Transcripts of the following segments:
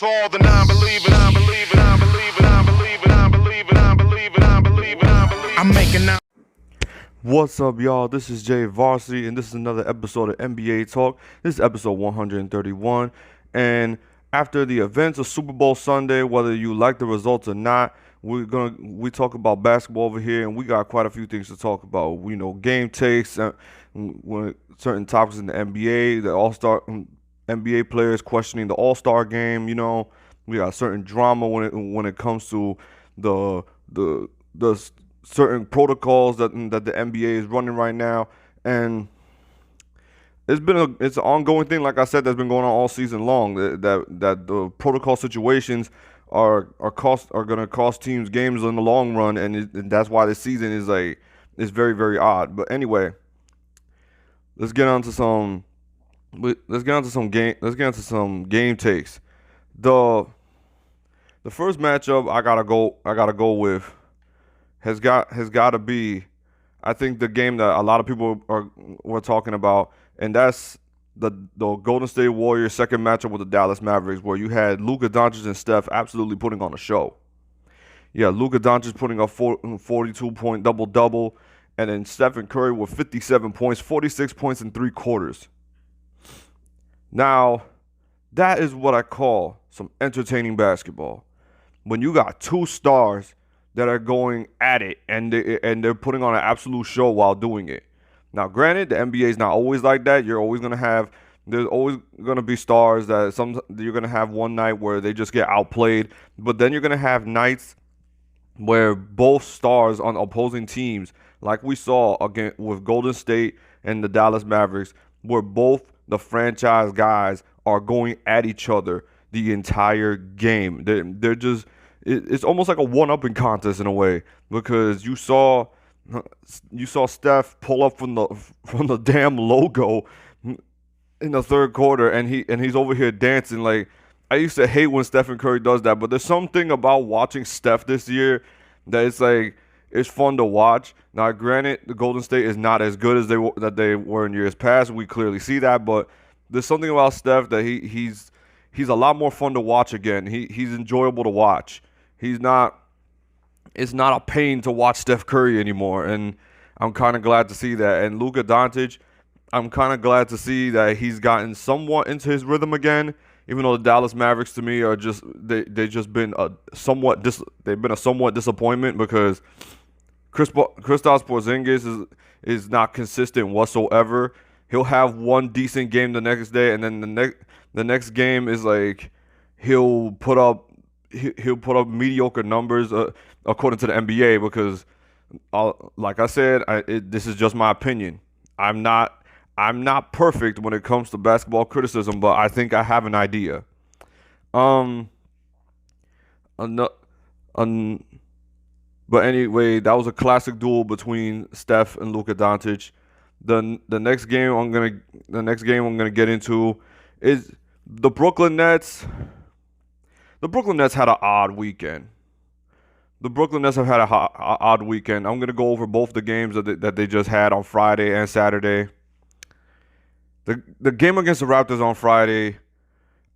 To all the non-believers, non-believers, non-believers, non-believers, non-believers, non-believers, non-believers, non-believers. I'm making out. What's up, y'all? This is Jay Varsity, and this is another episode of NBA Talk. This is episode 131. And after the events of Super Bowl Sunday, whether you like the results or not, we talk about basketball over here, and we got quite a few things to talk about. Game takes, certain topics in the NBA, the All-Star NBA players questioning the All-Star game. We got certain drama when it comes to the certain protocols that the NBA is running right now, and it's an ongoing thing. Like I said, that's been going on all season long. That the protocol situations are going to cost teams games in the long run, and that's why this season is very, very odd. But anyway, let's get on to some game takes. The first matchup I gotta go with has got to be, I think, the game that a lot of people were talking about, and that's the Golden State Warriors second matchup with the Dallas Mavericks, where you had Luka Doncic and Steph absolutely putting on a show. Yeah, Luka Doncic putting up 42-point double-double, and then Stephen Curry with 57 points, 46 points in three quarters. Now, that is what I call some entertaining basketball. When you got two stars that are going at it, and they're putting on an absolute show while doing it. Now, granted, the NBA is not always like that. There's always gonna be stars that you're gonna have one night where they just get outplayed, but then you're gonna have nights where both stars on opposing teams, like we saw again with Golden State and the Dallas Mavericks, where both the franchise guys are going at each other the entire game. They're just, it's almost like a one-upping contest in a way, because you saw Steph pull up from the damn logo in the third quarter, and he's over here dancing. Like, I used to hate when Stephen Curry does that, but there's something about watching Steph this year that it's fun to watch. Now, granted, the Golden State is not as good as they were in years past. We clearly see that, but there's something about Steph that he's a lot more fun to watch again. He's enjoyable to watch. It's not a pain to watch Steph Curry anymore, and I'm kind of glad to see that. And Luka Doncic, I'm kind of glad to see that he's gotten somewhat into his rhythm again. Even though the Dallas Mavericks to me are they've been a somewhat disappointment, because Kristaps Porzingis is not consistent whatsoever. He'll have one decent game the next day, and then the next game is like he'll put up mediocre numbers according to the NBA, because like I said, this is just my opinion. I'm not perfect when it comes to basketball criticism, but I think I have an idea. But anyway, that was a classic duel between Steph and Luka Doncic. The next game I'm gonna get into is the Brooklyn Nets. The Brooklyn Nets had an odd weekend. I'm going to go over both the games that they just had on Friday and Saturday. The game against the Raptors on Friday,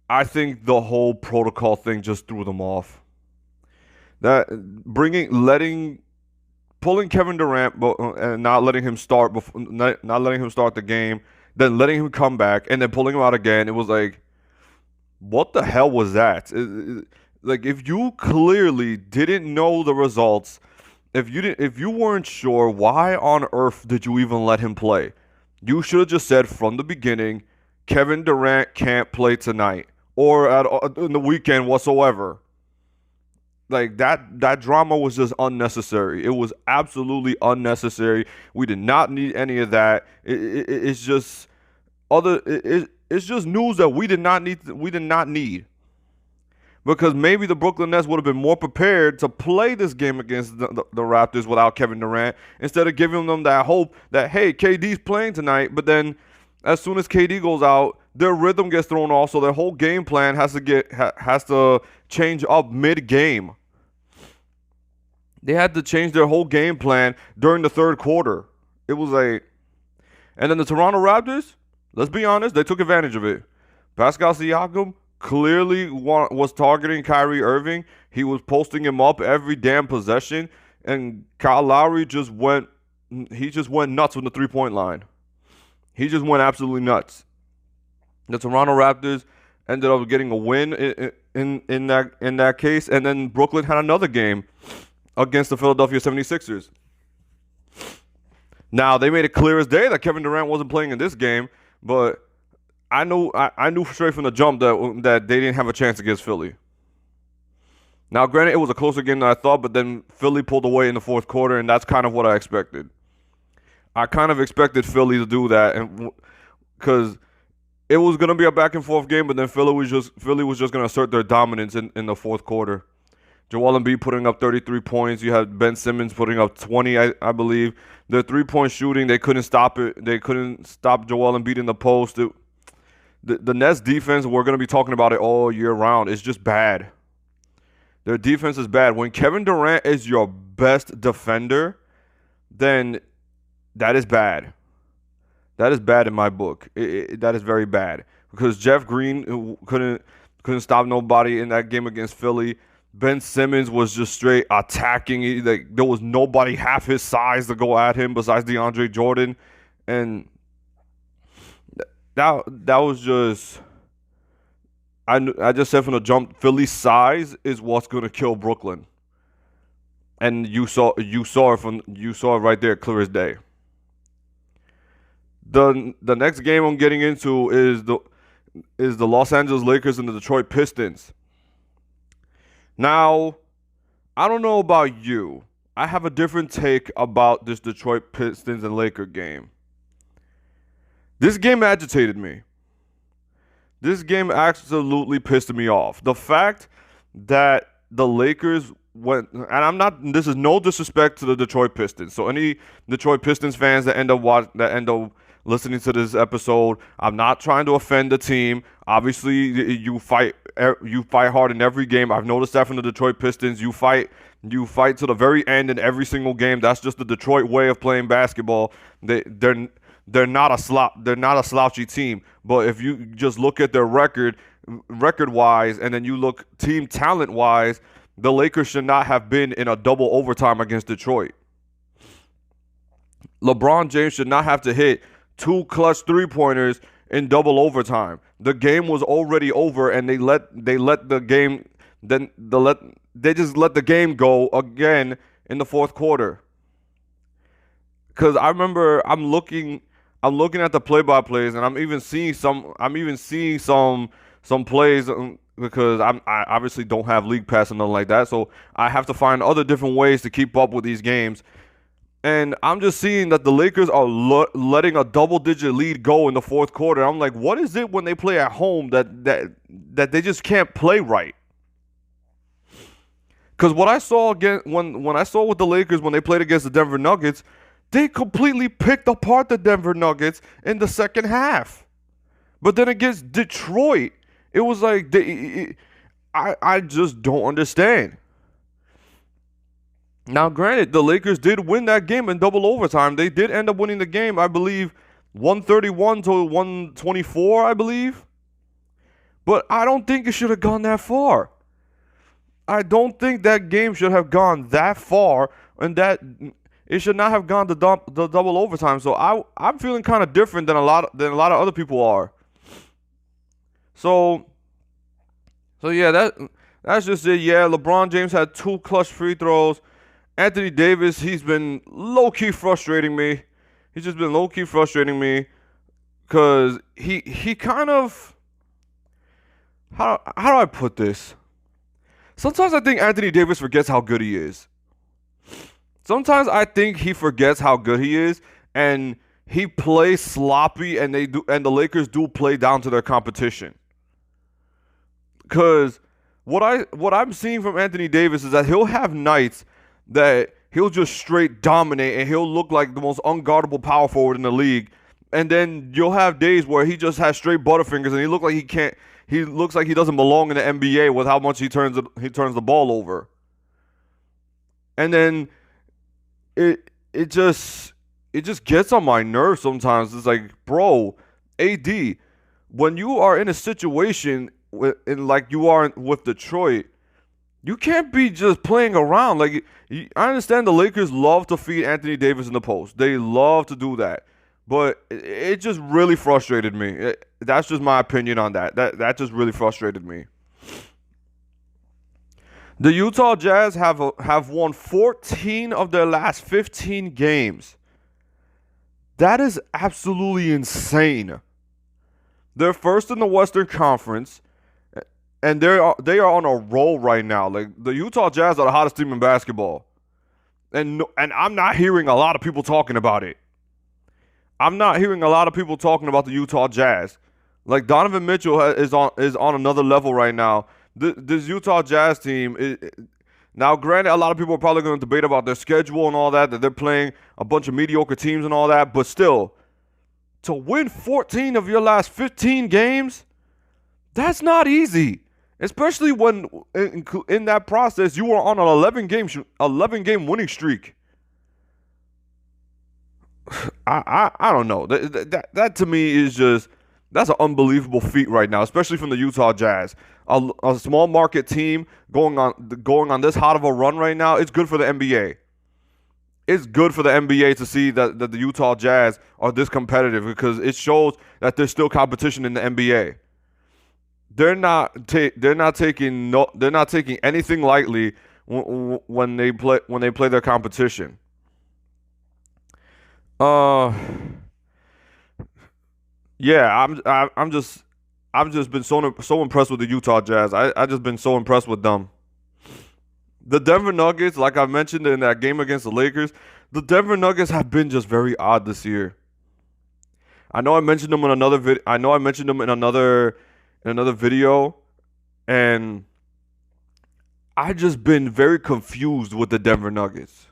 I think the whole protocol thing just threw them off. Pulling Kevin Durant and not letting him start the game, then letting him come back, and then pulling him out again. It was like, what the hell was that? Like, if you clearly didn't know the results, if you weren't sure, why on earth did you even let him play? You should have just said from the beginning, Kevin Durant can't play tonight or in the weekend whatsoever. Like, that drama was just unnecessary. It was absolutely unnecessary. We did not need any of that. It's just news that we did not need. Because maybe the Brooklyn Nets would have been more prepared to play this game against the Raptors without Kevin Durant, instead of giving them that hope that, hey, KD's playing tonight, but then as soon as KD goes out, their rhythm gets thrown off, so their whole game plan has to change up mid-game. They had to change their whole game plan during the third quarter. It was and then the Toronto Raptors, let's be honest, they took advantage of it. Pascal Siakam clearly was targeting Kyrie Irving. He was posting him up every damn possession, and Kyle Lowry just went nuts from the 3-point line. He just went absolutely nuts. The Toronto Raptors ended up getting a win in that case, and then Brooklyn had another game against the Philadelphia 76ers. Now, they made it clear as day that Kevin Durant wasn't playing in this game, but I knew straight from the jump that they didn't have a chance against Philly. Now, granted, it was a closer game than I thought, but then Philly pulled away in the fourth quarter, and that's kind of what I expected. I kind of expected Philly to do that, and because it was going to be a back and forth game, but then Philly was just going to assert their dominance in the fourth quarter. Joel Embiid putting up 33 points. You had Ben Simmons putting up 20, I believe. Their 3-point shooting, they couldn't stop it. They couldn't stop Joel Embiid in the post. The Nets defense, we're going to be talking about it all year round. It's just bad. Their defense is bad. When Kevin Durant is your best defender, then that is bad. That is bad in my book. That is very bad. Because Jeff Green couldn't stop nobody in that game against Philly. Ben Simmons was just straight attacking. There was nobody half his size to go at him besides DeAndre Jordan. And that was just... I just said from the jump, Philly's size is what's going to kill Brooklyn. And you saw it right there, clear as day. The next game I'm getting into is the Los Angeles Lakers and the Detroit Pistons. Now, I don't know about you. I have a different take about this Detroit Pistons and Laker game. This game agitated me. This game absolutely pissed me off. The fact that the Lakers went, and this is no disrespect to the Detroit Pistons. So any Detroit Pistons fans that end up listening to this episode, I'm not trying to offend the team. Obviously, you fight hard in every game. I've noticed that from the Detroit Pistons. You fight to the very end in every single game. That's just the Detroit way of playing basketball. They're not a slouchy team. But if you just look at their record-wise, and then you look team talent-wise, the Lakers should not have been in a double overtime against Detroit. LeBron James should not have to hit 2 clutch 3-pointers in double overtime. The game was already over, and they just let the game go again in the fourth quarter. Because I remember I'm looking at the play-by-plays, and I'm even seeing some plays because I obviously don't have League Pass and nothing like that, so I have to find other different ways to keep up with these games. And I'm just seeing that the Lakers are letting a double-digit lead go in the fourth quarter. I'm like, what is it when they play at home that they just can't play right? Because what I saw again when I saw with the Lakers when they played against the Denver Nuggets, they completely picked apart the Denver Nuggets in the second half. But then against Detroit, it was like I just don't understand. Now, granted, the Lakers did win that game in double overtime. They did end up winning the game, I believe, 131 to 124, I believe. But I don't think it should have gone that far. I don't think that game should have gone that far, and that it should not have gone to the double overtime. So I'm feeling kind of different than a lot of other people are. So yeah, that's just it. Yeah, LeBron James had 2 clutch free throws. Anthony Davis, he's been low-key frustrating me. He's just been low-key frustrating me because he kind of, how do I put this? Sometimes I think Anthony Davis forgets how good he is. Sometimes I think he forgets how good he is, and he plays sloppy, and the Lakers do play down to their competition. Because what I'm seeing from Anthony Davis is that he'll have nights that he'll just straight dominate, and he'll look like the most unguardable power forward in the league. And then you'll have days where he just has straight butterfingers, and he looks like he doesn't belong in the NBA with how much he turns the ball over. And then it just gets on my nerves sometimes. It's like, bro, AD, when you are in a situation like you are with Detroit, you can't be just playing around. Like, I understand the Lakers love to feed Anthony Davis in the post. They love to do that. But it just really frustrated me. That's just my opinion on that. That just really frustrated me. The Utah Jazz have won 14 of their last 15 games. That is absolutely insane. They're first in the Western Conference, and they are on a roll right now. Like, the Utah Jazz are the hottest team in basketball, and I'm not hearing a lot of people talking about it. I'm not hearing a lot of people talking about the Utah Jazz. Like, Donovan Mitchell is on another level right now. This Utah Jazz team, now granted, a lot of people are probably going to debate about their schedule and all that they're playing a bunch of mediocre teams and all that, but still, to win 14 of your last 15 games, that's not easy. Especially when in that process you were on an 11 game winning streak. I don't know. That to me is just, that's an unbelievable feat right now, especially from the Utah Jazz. A small market team going on this hot of a run right now. It's good for the NBA. It's good for the NBA to see that the Utah Jazz are this competitive, because it shows that there's still competition in the NBA. They're not taking anything lightly when they play their competition. Yeah, I'm just been so impressed with the Utah Jazz. I just been so impressed with them. The Denver Nuggets, like I mentioned in that game against the Lakers, the Denver Nuggets have been just very odd this year. I know I mentioned them in another video, and I just been very confused with the Denver Nuggets.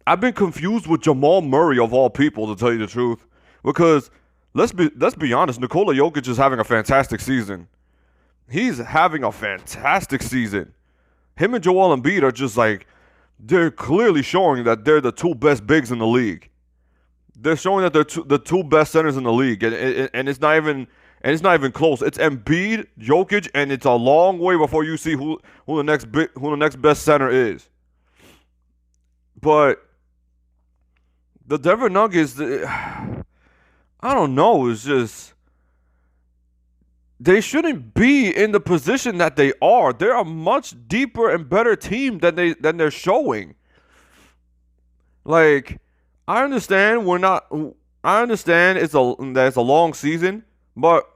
I've been confused with Jamal Murray, of all people, to tell you the truth, because let's be honest, Nikola Jokic is having a fantastic season. He's having a fantastic season. Him and Joel Embiid are just like, they're clearly showing that they're the two best bigs in the league. They're showing that they're the two best centers in the league, and it's not even close. It's Embiid, Jokic, and it's a long way before you see who the next best center is. But the Denver Nuggets, I don't know. It's just, they shouldn't be in the position that they are. They're a much deeper and better team than they're showing. Like, I understand that it's a long season, but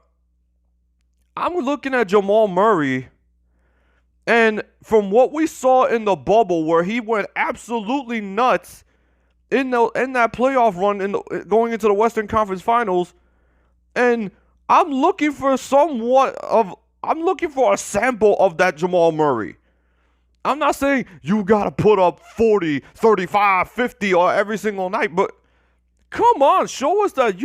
I'm looking at Jamal Murray, and from what we saw in the bubble, where he went absolutely nuts in that playoff run going into the Western Conference Finals, and I'm looking for a sample of that Jamal Murray. I'm not saying you got to put up 40, 35, 50 or every single night, but come on, show us that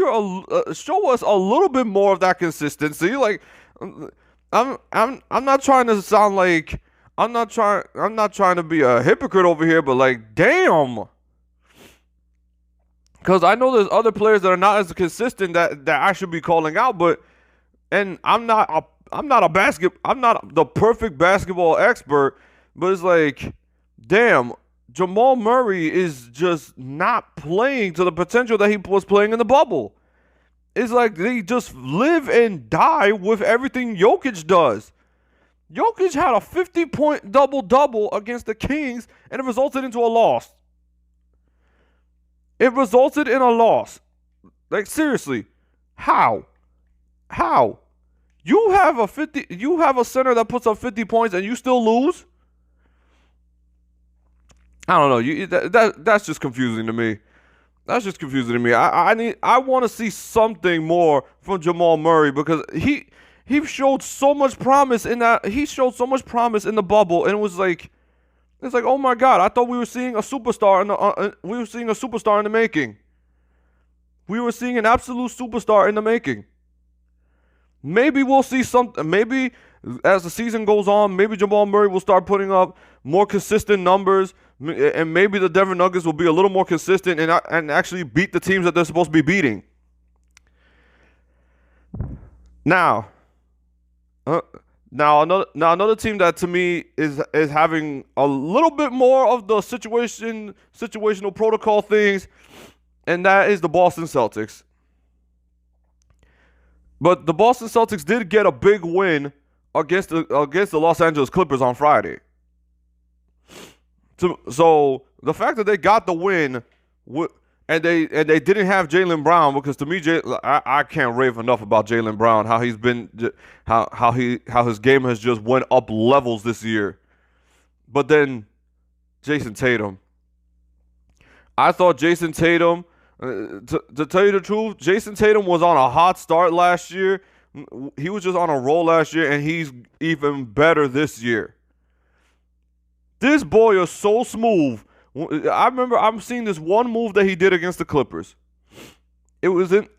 show us a little bit more of that consistency. Like, I'm not trying to sound like I'm not trying to be a hypocrite over here, but like, damn. Because I know there's other players that are not as consistent that I should be calling out, and I'm not the perfect basketball expert, but it's like, damn, Jamal Murray is just not playing to the potential that he was playing in the bubble. It's like they just live and die with everything Jokic does. Jokic had a 50-point double-double against the Kings, and it resulted into a loss. It resulted in a loss. Like, seriously, how? You have a center that puts up 50 points and you still lose? I don't know. That's just confusing to me. I want to see something more from Jamal Murray, because he showed so much promise in that. He showed so much promise in the bubble, and it's like, oh my God, I thought we were seeing a superstar in the making. We were seeing an absolute superstar in the making. Maybe we'll see something. Maybe as the season goes on, maybe Jamal Murray will start putting up more consistent numbers, and maybe the Denver Nuggets will be a little more consistent and actually beat the teams that they're supposed to be beating. Now, Uh, now another team that to me is having a little bit more of the situational protocol things, and that is the Boston Celtics. But the Boston Celtics did get a big win against the Los Angeles Clippers on Friday. So the fact that they got the win, and they didn't have Jaylen Brown, because to me, I can't rave enough about Jaylen Brown. How he's been, how his game has just went up levels this year. But then Jason Tatum, I thought Jason Tatum. To tell you the truth, Jason Tatum was on a hot start last year. He was just on a roll last year, and he's even better this year. This boy is so smooth. I remember I'm seeing this one move that he did against the Clippers. I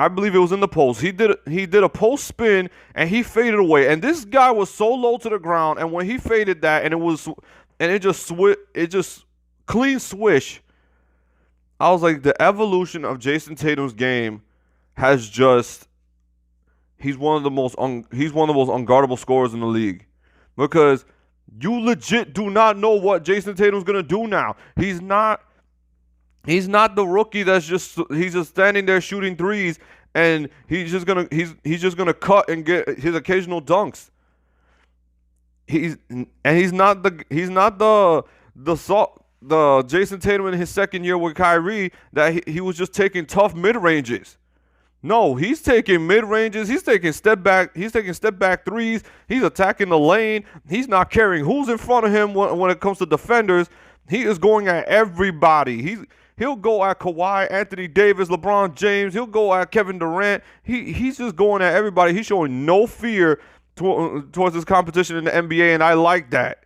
believe it was in the post. He did a post spin and he faded away. And this guy was so low to the ground, and when he faded that, it just clean swish. I was like, the evolution of Jason Tatum's game has just, he's one of the most unguardable scorers in the league, because you legit do not know what Jason Tatum's gonna do now. He's not the rookie that's just standing there shooting threes, and he's just gonna cut and get his occasional dunks. He's not the Jason Tatum in his second year with Kyrie that he was just taking tough mid ranges. No, he's taking mid-ranges. He's taking step back threes. He's attacking the lane. He's not caring who's in front of him when it comes to defenders. He is going at everybody. He'll go at Kawhi, Anthony Davis, LeBron James. He'll go at Kevin Durant. He's just going at everybody. He's showing no fear towards his competition in the NBA, and I like that.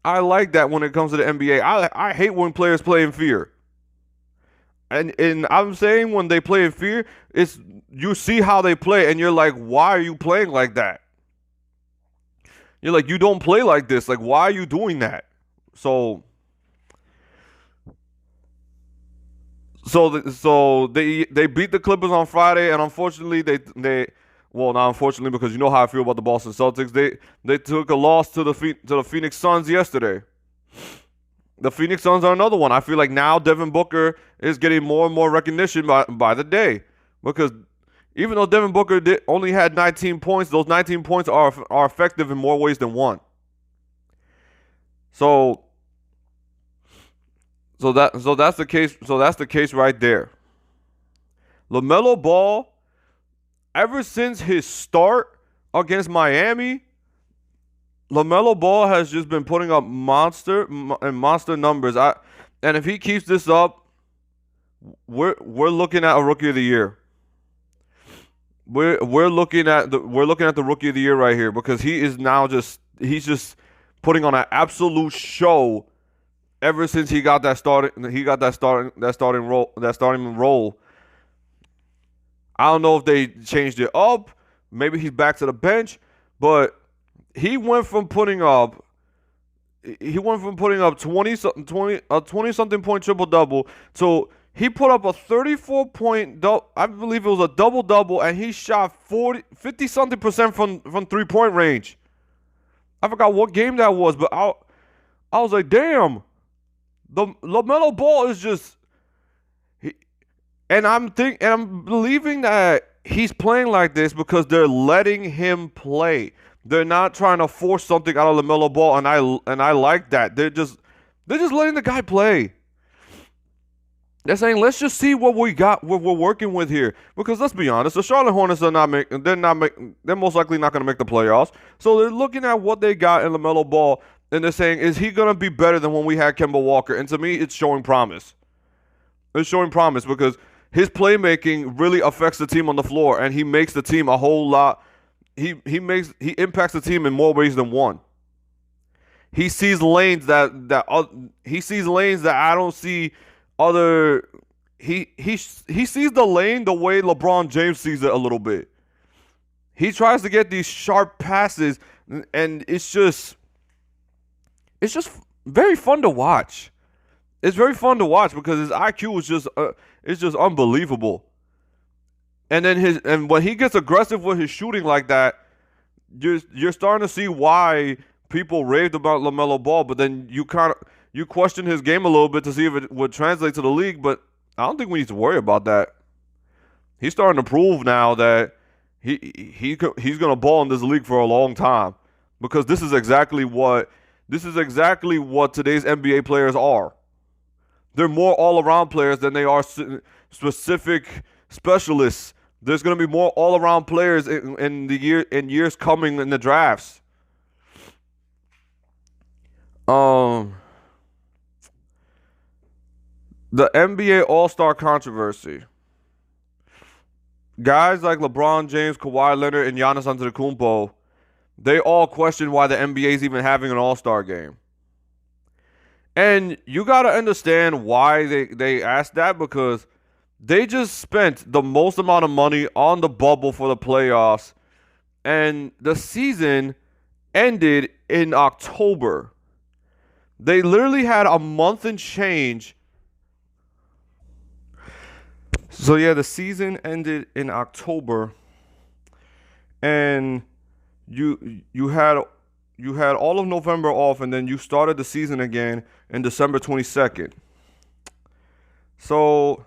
I like that when it comes to the NBA. I hate when players play in fear. And I'm saying when they play in fear, it's you see how they play, and you're like, why are you playing like that? You're like, you don't play like this. Like, why are you doing that? So they beat the Clippers on Friday, and unfortunately not unfortunately, because you know how I feel about the Boston Celtics. They took a loss to the Phoenix Suns yesterday. The Phoenix Suns are another one. I feel like now Devin Booker is getting more and more recognition by the day, because even though Devin Booker only had 19 points, those 19 points are effective in more ways than one. So that's the case. So that's the case right there. LaMelo Ball, ever since his start against Miami, LaMelo Ball has just been putting up monster numbers. And if he keeps this up, we're looking at a rookie of the year. We're looking at the rookie of the year right here, because he's just putting on an absolute show ever since he got that starting role. I don't know if they changed it up. Maybe he's back to the bench, but he went from putting up 20 something point triple double to he put up a 34 point I believe it was a double double, and he shot 50 something percent from 3-point range. I forgot what game that was, but I was like, damn, the LaMelo Ball is just and I'm believing that he's playing like this because they're letting him play. They're not trying to force something out of LaMelo Ball, and I like that. They're just letting the guy play. They're saying, let's just see what we got, what we're working with here. Because let's be honest, the Charlotte Hornets they're most likely not going to make the playoffs. So they're looking at what they got in LaMelo Ball, and they're saying, is he going to be better than when we had Kemba Walker? And to me, it's showing promise. It's showing promise because his playmaking really affects the team on the floor, and he makes the team a whole lot. He impacts the team in more ways than one. He sees lanes that I don't see other. He sees the lane the way LeBron James sees it a little bit. He tries to get these sharp passes, and it's just very fun to watch. It's very fun to watch because his IQ is just unbelievable. And then when he gets aggressive with his shooting like that, you're starting to see why people raved about LaMelo Ball, but then you question his game a little bit to see if it would translate to the league. But I don't think we need to worry about that. He's starting to prove now that he's gonna ball in this league for a long time, because this is exactly what today's NBA players are. They're more all-around players than they are specific specialists. There's going to be more all-around players in years coming in the drafts. The NBA All-Star controversy. Guys like LeBron James, Kawhi Leonard, and Giannis Antetokounmpo, they all question why the NBA is even having an All-Star game. And you got to understand why they asked that, because they just spent the most amount of money on the bubble for the playoffs, and the season ended in October. They literally had a month and change. So yeah, the season ended in October, and you had all of November off, and then you started the season again in December 22nd. So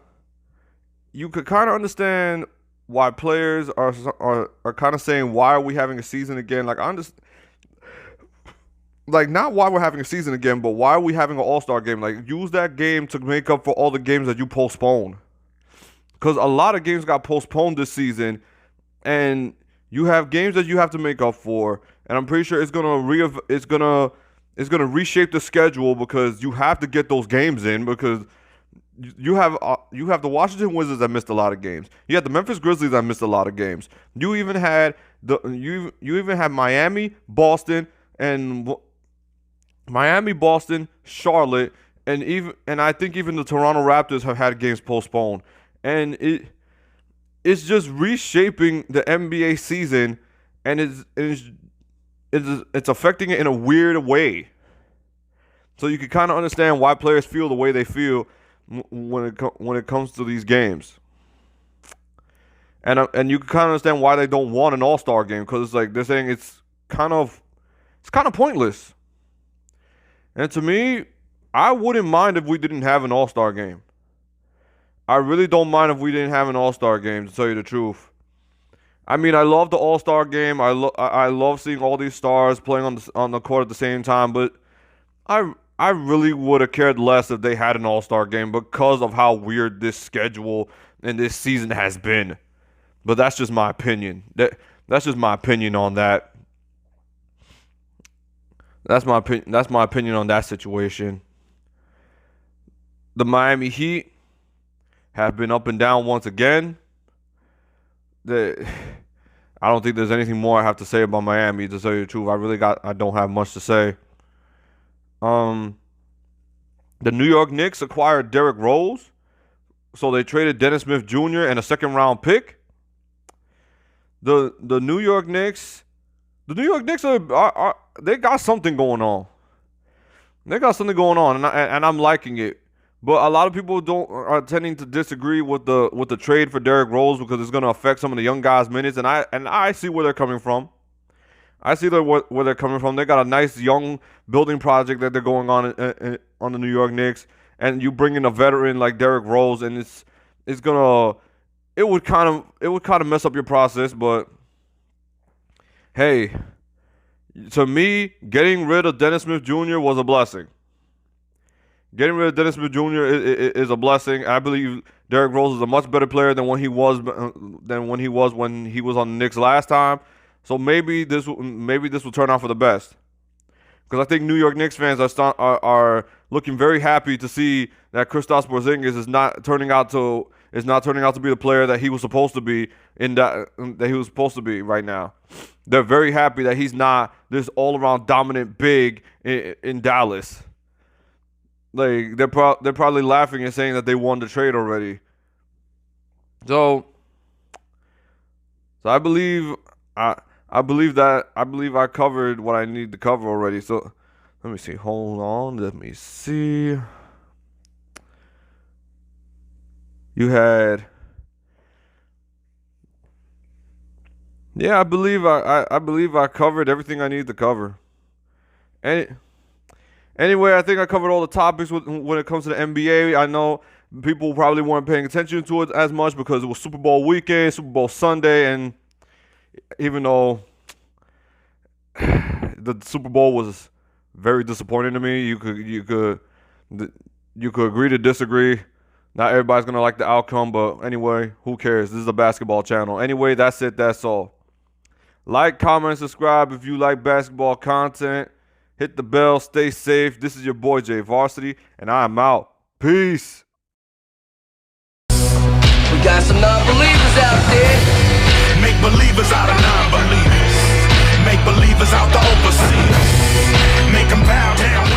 you could kind of understand why players are kind of saying, why are we having a season again? Like, I understand, like, not why we're having a season again, but why are we having an All-Star game? Like, use that game to make up for all the games that you postponed, because a lot of games got postponed this season, and you have games that you have to make up for, and I'm pretty sure it's gonna reshape the schedule, because you have to get those games in, because you have the Washington Wizards that missed a lot of games. You had the Memphis Grizzlies that missed a lot of games. You even had Miami, Boston, Charlotte, and I think even the Toronto Raptors have had games postponed. And it's just reshaping the NBA season, and it's affecting it in a weird way. So you can kind of understand why players feel the way they feel when it comes to these games, and you can kind of understand why they don't want an All-Star game, because it's like they're saying it's kind of pointless. And to me, I wouldn't mind if we didn't have an All-Star game. I really don't mind if we didn't have an All-Star game, to tell you the truth. I mean, I love the All-Star game. I love seeing all these stars playing on the court at the same time, but I really would have cared less if they had an All-Star game, because of how weird this schedule and this season has been. But that's just my opinion. That's just my opinion on that. That's my opinion. That's my opinion on that situation. The Miami Heat have been up and down once again. I don't think there's anything more I have to say about Miami, to tell you the truth. I don't have much to say. The New York Knicks acquired Derrick Rose, so they traded Dennis Smith Jr. and a second-round pick. The New York Knicks are they got something going on. They got something going on, and I'm liking it. But a lot of people are tending to disagree with the trade for Derrick Rose, because it's going to affect some of the young guys' minutes, and I see where they're coming from. I see where they're coming from. They got a nice young building project that they're going on the New York Knicks, and you bring in a veteran like Derrick Rose, and it would kind of mess up your process. But hey, to me, getting rid of Dennis Smith Jr. was a blessing. Getting rid of Dennis Smith Jr. is a blessing. I believe Derrick Rose is a much better player than when he was when he was on the Knicks last time. So maybe this will turn out for the best, because I think New York Knicks fans are looking very happy to see that Kristaps Porzingis is not turning out to be the player that he was supposed to be right now. They're very happy that he's not this all-around dominant big in Dallas. Like they're probably laughing and saying that they won the trade already. So I believe I covered what I need to cover already. So let me see. Hold on. Let me see. You Yeah, I believe I covered everything I need to cover. Any, anyway, I think I covered all the topics when it comes to the NBA. I know people probably weren't paying attention to it as much because it was Super Bowl weekend, Super Bowl Sunday, and even though the Super Bowl was very disappointing to me, you could agree to disagree. Not everybody's gonna like the outcome, but anyway, who cares? This is a basketball channel. Anyway, that's it. That's all. Like, comment, subscribe if you like basketball content. Hit the bell. Stay safe. This is your boy Jay Varsity, and I'm out. Peace. We got some non-believers out there. Make believers out of non-believers. Make believers out the overseers. Make them bow down.